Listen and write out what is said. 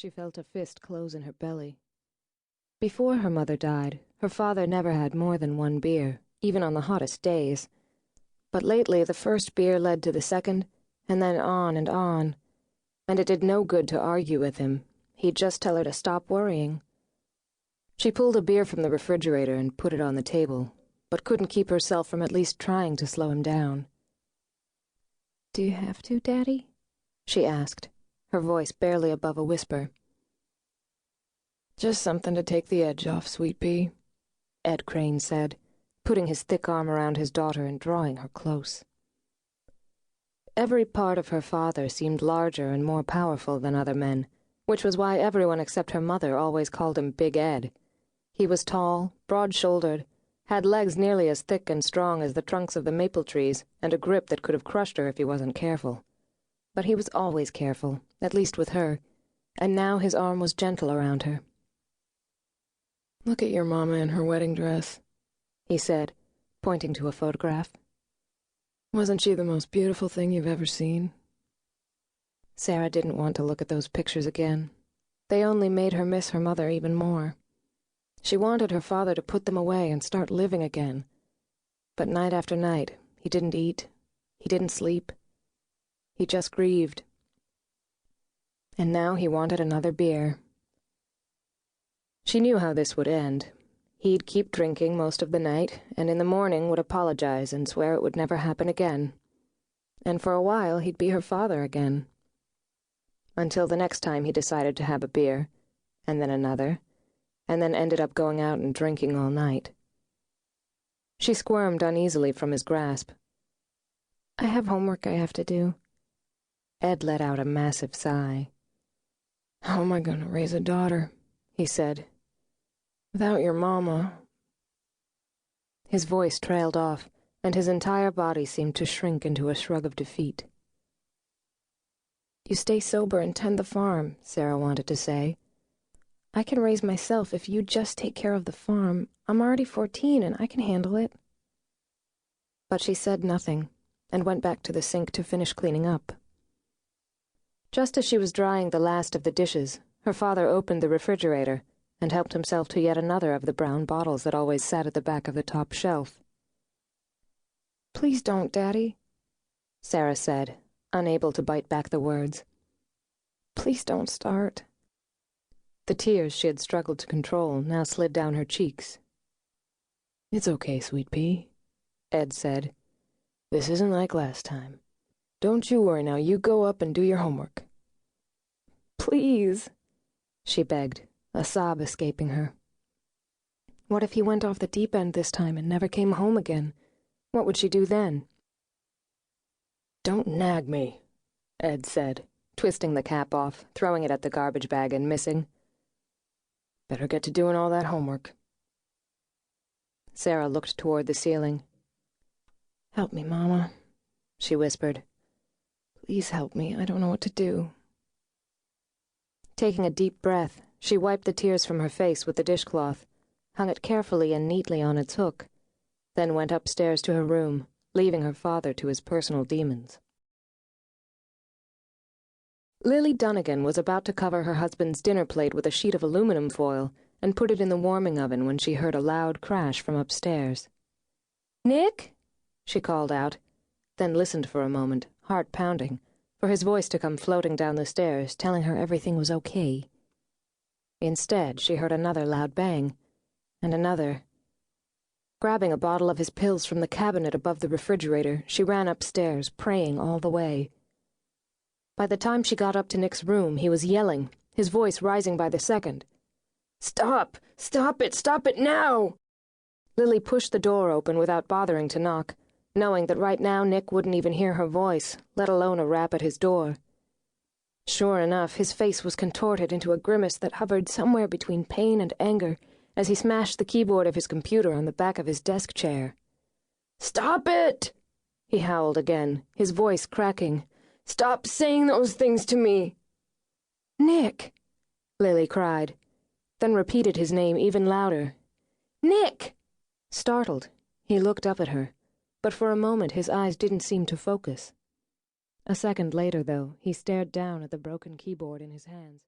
She felt a fist close in her belly. Before her mother died, her father never had more than one beer, even on the hottest days. But lately the first beer led to the second, and then on, and it did no good to argue with him. He'd just tell her to stop worrying. She pulled a beer from the refrigerator and put it on the table, but couldn't keep herself from at least trying to slow him down. "Do you have to, Daddy?" she asked, her voice barely above a whisper. "Just something to take the edge off, Sweet Pea," Ed Crane said, putting his thick arm around his daughter and drawing her close. Every part of her father seemed larger and more powerful than other men, which was why everyone except her mother always called him Big Ed. He was tall, broad-shouldered, had legs nearly as thick and strong as the trunks of the maple trees, and a grip that could have crushed her if he wasn't careful. But he was always careful, at least with her, and now his arm was gentle around her. "Look at your mama in her wedding dress," he said, pointing to a photograph. "Wasn't she the most beautiful thing you've ever seen?" Sarah didn't want to look at those pictures again. They only made her miss her mother even more. She wanted her father to put them away and start living again. But night after night, he didn't eat, he didn't sleep. He just grieved. And now he wanted another beer. She knew how this would end. He'd keep drinking most of the night, and in the morning would apologize and swear it would never happen again. And for a while he'd be her father again. Until the next time he decided to have a beer, and then another, and then ended up going out and drinking all night. She squirmed uneasily from his grasp. "I have homework I have to do." Ed let out a massive sigh. "How am I going to raise a daughter?" he said. "Without your mama." His voice trailed off, and his entire body seemed to shrink into a shrug of defeat. "You stay sober and tend the farm," Sarah wanted to say. "I can raise myself if you just take care of the farm. I'm already 14 and I can handle it." But she said nothing, and went back to the sink to finish cleaning up. Just as she was drying the last of the dishes, her father opened the refrigerator and helped himself to yet another of the brown bottles that always sat at the back of the top shelf. "Please don't, Daddy," Sarah said, unable to bite back the words. "Please don't start." The tears she had struggled to control now slid down her cheeks. "It's okay, Sweet Pea," Ed said. "This isn't like last time. Don't you worry now, you go up and do your homework." "Please," she begged, a sob escaping her. What if he went off the deep end this time and never came home again? What would she do then? "Don't nag me," Ed said, twisting the cap off, throwing it at the garbage bag and missing. "Better get to doing all that homework." Sarah looked toward the ceiling. "Help me, Mama," she whispered. "Please help me. I don't know what to do." Taking a deep breath, she wiped the tears from her face with the dishcloth, hung it carefully and neatly on its hook, then went upstairs to her room, leaving her father to his personal demons. Lily Dunnigan was about to cover her husband's dinner plate with a sheet of aluminum foil and put it in the warming oven when she heard a loud crash from upstairs. "Nick?" she called out, then listened for a moment, heart pounding, for his voice to come floating down the stairs, telling her everything was okay. Instead, she heard another loud bang, and another. Grabbing a bottle of his pills from the cabinet above the refrigerator, she ran upstairs, praying all the way. By the time she got up to Nick's room, he was yelling, his voice rising by the second. "Stop! Stop it! Stop it now!" Lily pushed the door open without bothering to knock, knowing that right now Nick wouldn't even hear her voice, let alone a rap at his door. Sure enough, his face was contorted into a grimace that hovered somewhere between pain and anger as he smashed the keyboard of his computer on the back of his desk chair. "Stop it!" he howled again, his voice cracking. "Stop saying those things to me!" "Nick!" Lily cried, then repeated his name even louder. "Nick!" Startled, he looked up at her, but for a moment his eyes didn't seem to focus. A second later, though, he stared down at the broken keyboard in his hands.